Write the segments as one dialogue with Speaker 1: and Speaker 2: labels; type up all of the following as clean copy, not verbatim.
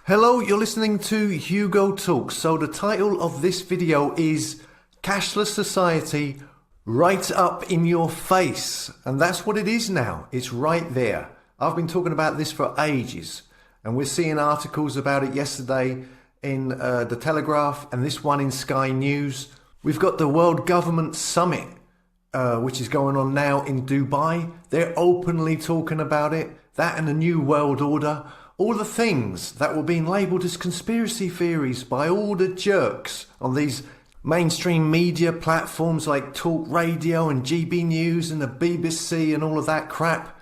Speaker 1: Hello, you're listening to Hugo Talks. So the title of this video is Cashless Society Right Up in Your Face. And that's what it is now. It's right there. I've been talking about this for ages. And we're seeing articles about it yesterday in The Telegraph and this one in Sky News. We've got the World Government Summit, which is going on now in Dubai. They're openly talking about it. That and the New World Order. All the things that were being labelled as conspiracy theories by all the jerks on these mainstream media platforms like Talk Radio and GB News and the BBC and all of that crap.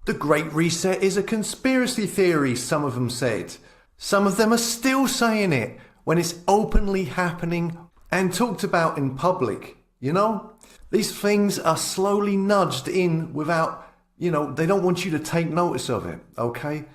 Speaker 1: The Great Reset is a conspiracy theory, some of them said. Some of them are still saying it when it's openly happening and talked about in public, you know? These things are slowly nudged in without, they don't want you to take notice of it, okay?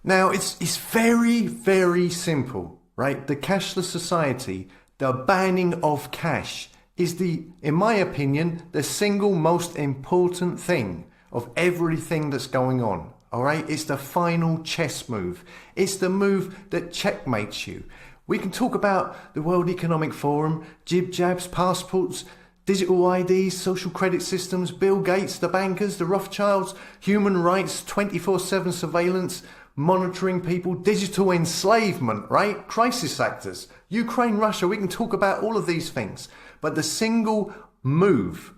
Speaker 1: Now, it's very, very simple, right? The cashless society, the banning of cash is in my opinion, the single most important thing of everything that's going on, all right? It's the final chess move. It's the move that checkmates you. We can talk about the World Economic Forum, jib-jabs, passports, digital IDs, social credit systems, Bill Gates, the bankers, the Rothschilds, human rights, 24/7 surveillance, monitoring people, digital enslavement, right? Crisis actors, Ukraine, Russia, we can talk about all of these things. But the single move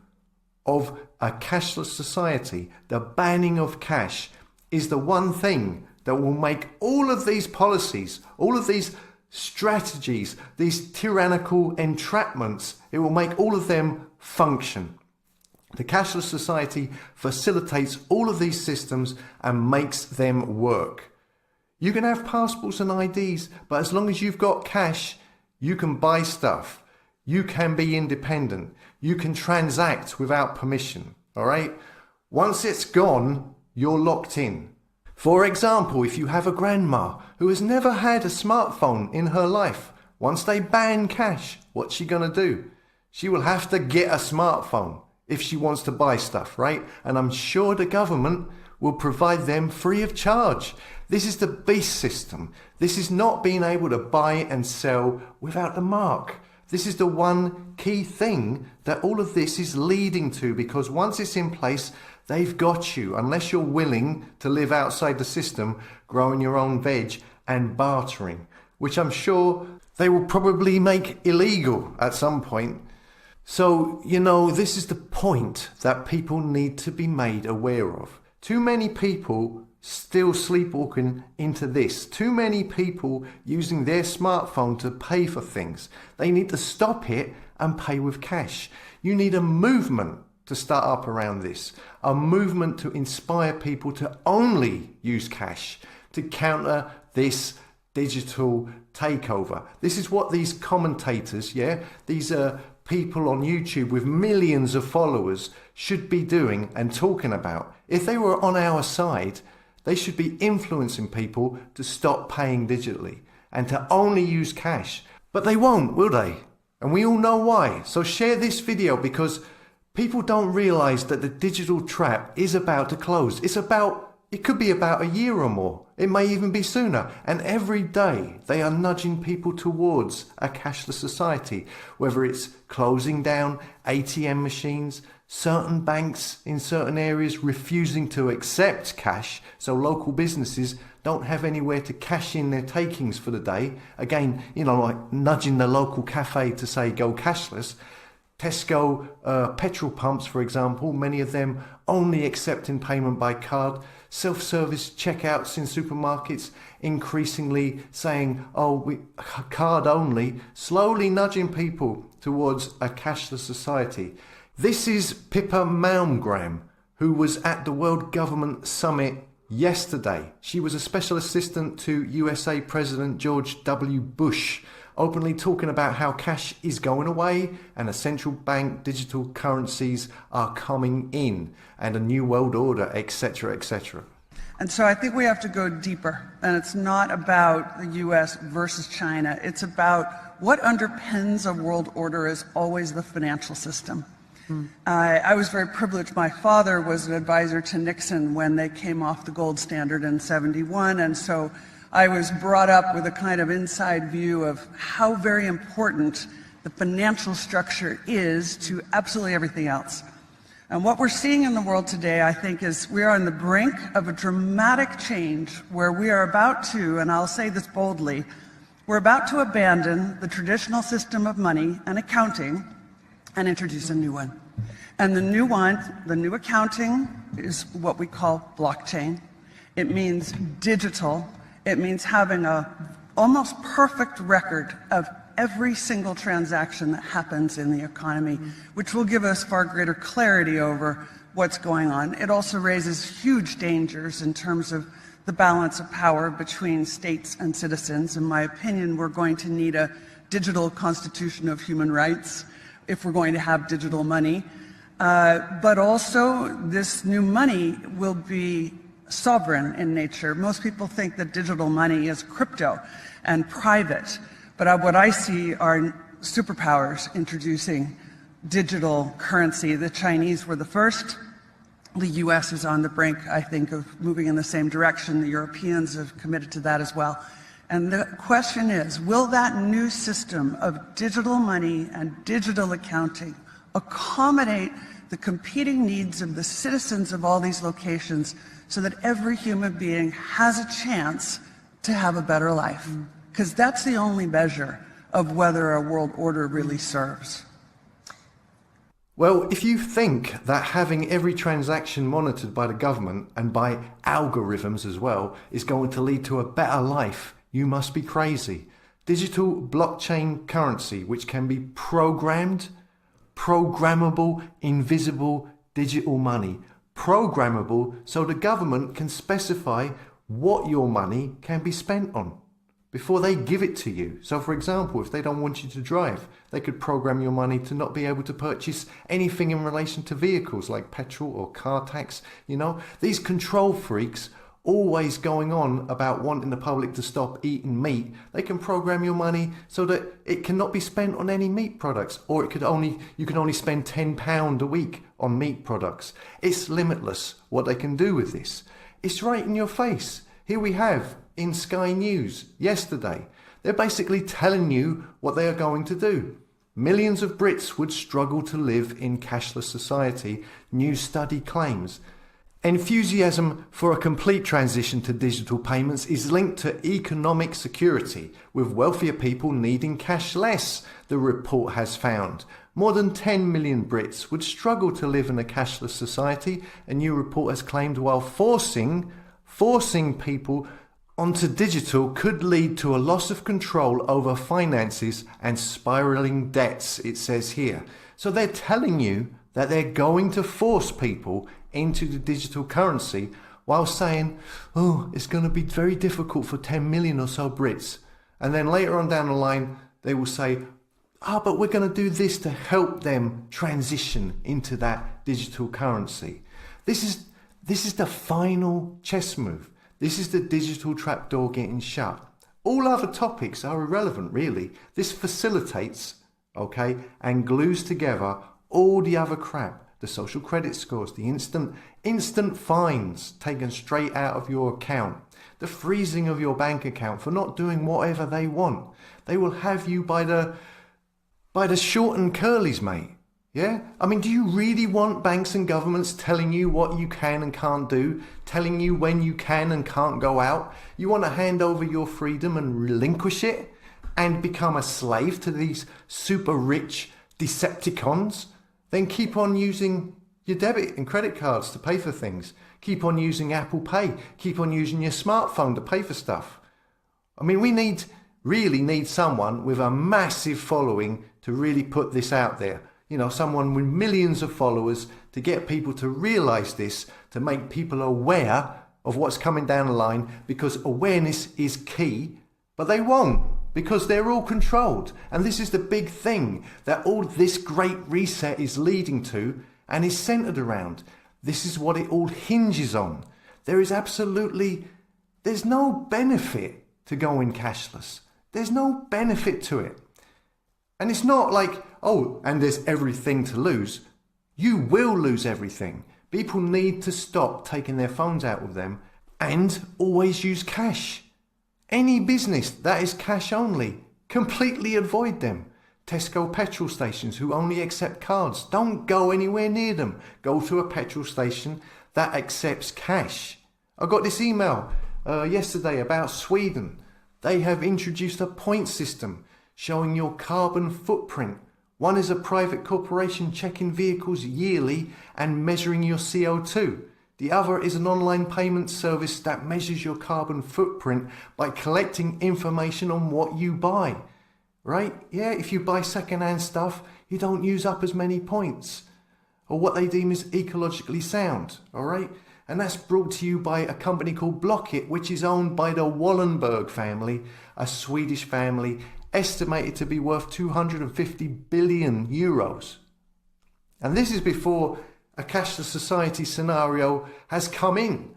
Speaker 1: of a cashless society, the banning of cash, is the one thing that will make all of these policies, all of these strategies, these tyrannical entrapments, it will make all of them function. The cashless society facilitates all of these systems and makes them work. You can have passports and IDs, but as long as you've got cash, you can buy stuff. You can be independent. You can transact without permission, all right? Once it's gone, you're locked in. For example, if you have a grandma who has never had a smartphone in her life, once they ban cash, what's she gonna do? She will have to get a smartphone if she wants to buy stuff, right? And I'm sure the government will provide them free of charge. This is the beast system. This is not being able to buy and sell without the mark. This is the one key thing that all of this is leading to, because once it's in place, they've got you, unless you're willing to live outside the system, growing your own veg and bartering, which I'm sure they will probably make illegal at some point. So, this is the point that people need to be made aware of. Too many people still sleepwalking into this. Too many people using their smartphone to pay for things. They need to stop it and pay with cash. You need a movement to start up around this. A movement to inspire people to only use cash to counter this digital takeover. This is what these commentators, these people on YouTube with millions of followers should be doing and talking about. If they were on our side, they should be influencing people to stop paying digitally and to only use cash. But they won't, will they? And we all know why. So share this video, because people don't realize that the digital trap is about to close. It could be about a year or more. It may even be sooner. And every day they are nudging people towards a cashless society, whether it's closing down ATM machines, certain banks in certain areas refusing to accept cash, so local businesses don't have anywhere to cash in their takings for the day. Again, like nudging the local cafe to say go cashless. Tesco petrol pumps, for example, many of them only accepting payment by card. Self-service checkouts in supermarkets increasingly saying, card only, slowly nudging people towards a cashless society. This is Pippa Malmgren, who was at the World Government Summit yesterday. She was a special assistant to USA President George W. Bush, openly talking about how cash is going away and a central bank digital currencies are coming in and a new world order, etc., etc.
Speaker 2: And so I think we have to go deeper, and it's not about the US versus China. It's about what underpins a world order is always the financial system. I was very privileged. My father was an advisor to Nixon when they came off the gold standard in '71, and so I was brought up with a kind of inside view of how very important the financial structure is to absolutely everything else. And what we're seeing in the world today, I think, is we are on the brink of a dramatic change where we are about to, and I'll say this boldly, we're about to abandon the traditional system of money and accounting and introduce a new one. And the new accounting is what we call blockchain. It means digital. It means having a almost perfect record of every single transaction that happens in the economy, which will give us far greater clarity over what's going on. It also raises huge dangers in terms of the balance of power between states and citizens. In my opinion, we're going to need a digital constitution of human rights if we're going to have digital money. But also, this new money will be sovereign in nature. Most people think that digital money is crypto and private, but what I see are superpowers introducing digital currency. The Chinese were the first. The US is on the brink, I think, of moving in the same direction. The Europeans have committed to that as well. And the question is, will that new system of digital money and digital accounting accommodate the competing needs of the citizens of all these locations so that every human being has a chance to have a better life? Because that's the only measure of whether a world order really serves.
Speaker 1: Well, if you think that having every transaction monitored by the government and by algorithms as well is going to lead to a better life, you must be crazy. Digital blockchain currency, which can be programmed, programmable, invisible digital money. Programmable so the government can specify what your money can be spent on before they give it to you. So for example, if they don't want you to drive, they could program your money to not be able to purchase anything in relation to vehicles like petrol or car tax. You know, these control freaks always going on about wanting the public to stop eating meat. They can program your money so that it cannot be spent on any meat products, or you can only spend £10 a week on meat products. It's limitless what they can do with this. It's right in your face. Here we have in Sky News yesterday. They're basically telling you what they are going to do. Millions of Brits would struggle to live in cashless society, new study claims. Enthusiasm for a complete transition to digital payments is linked to economic security, with wealthier people needing cash less, the report has found. More than 10 million Brits would struggle to live in a cashless society, a new report has claimed, while forcing people onto digital could lead to a loss of control over finances and spiraling debts, it says here. So they're telling you that they're going to force people into the digital currency while saying, oh, it's going to be very difficult for 10 million or so Brits. And then later on down the line, they will say, but we're going to do this to help them transition into that digital currency. This is the final chess move. This is the digital trapdoor getting shut. All other topics are irrelevant, really. This facilitates, and glues together all the other crap. The social credit scores, the instant fines taken straight out of your account, the freezing of your bank account for not doing whatever they want. They will have you by the short and curlies, mate. Yeah? I mean, do you really want banks and governments telling you what you can and can't do, telling you when you can and can't go out? You want to hand over your freedom and relinquish it and become a slave to these super rich Decepticons? Then keep on using your debit and credit cards to pay for things. Keep on using Apple Pay. Keep on using your smartphone to pay for stuff. I mean, we really need someone with a massive following to really put this out there. You know, someone with millions of followers to get people to realize this, to make people aware of what's coming down the line, because awareness is key, but they won't. Because they're all controlled. And this is the big thing that all this great reset is leading to and is centered around. This is what it all hinges on. There's no benefit to going cashless. There's no benefit to it. And it's not like, and there's everything to lose. You will lose everything. People need to stop taking their phones out with them and always use cash. Any business that is cash only, completely avoid them. Tesco petrol stations who only accept cards, don't go anywhere near them. Go to a petrol station that accepts cash. I got this email yesterday about Sweden. They have introduced a point system showing your carbon footprint. One is a private corporation checking vehicles yearly and measuring your CO2. The other is an online payment service that measures your carbon footprint by collecting information on what you buy. Right? Yeah, if you buy second-hand stuff, you don't use up as many points, or what they deem as ecologically sound, all right? And that's brought to you by a company called Blocket, which is owned by the Wallenberg family, a Swedish family estimated to be worth 250 billion euros. And this is before a cashless society scenario has come in.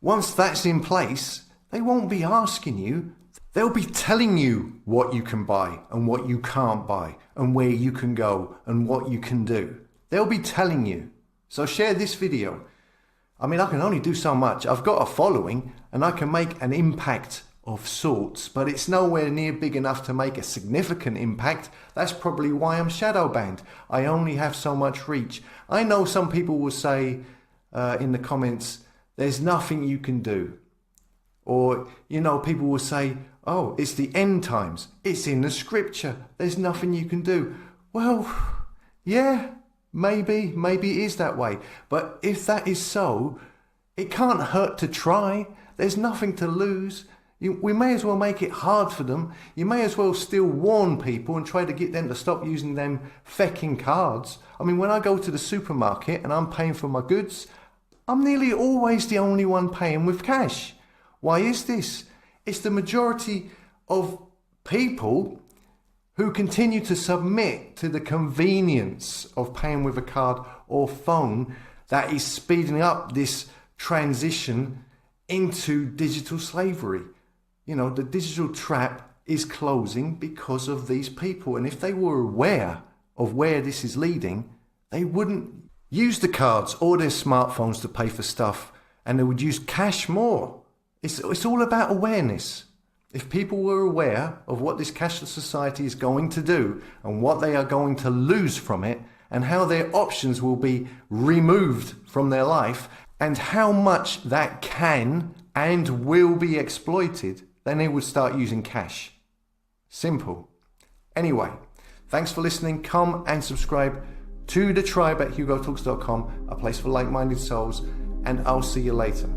Speaker 1: Once that's in place, they won't be asking you. They'll be telling you what you can buy and what you can't buy and where you can go and what you can do. They'll be telling you. So share this video. I mean, I can only do so much. I've got a following and I can make an impact of sorts, but it's nowhere near big enough to make a significant impact. That's probably why I'm shadow banned. I only have so much reach. I know some people will say in the comments, there's nothing you can do. Or, you know, people will say, oh, it's the end times. It's in the scripture. There's nothing you can do. Well, yeah, maybe it is that way. But if that is so, it can't hurt to try. There's nothing to lose. We may as well make it hard for them. You may as well still warn people and try to get them to stop using them fecking cards. I mean, when I go to the supermarket and I'm paying for my goods, I'm nearly always the only one paying with cash. Why is this? It's the majority of people who continue to submit to the convenience of paying with a card or phone that is speeding up this transition into digital slavery. You know, the digital trap is closing because of these people. And if they were aware of where this is leading, they wouldn't use the cards or their smartphones to pay for stuff, and they would use cash more. It's all about awareness. If people were aware of what this cashless society is going to do and what they are going to lose from it and how their options will be removed from their life and how much that can and will be exploited, then they would start using cash. Simple. Anyway, thanks for listening. Come and subscribe to the tribe at hugotalks.com, a place for like-minded souls, and I'll see you later.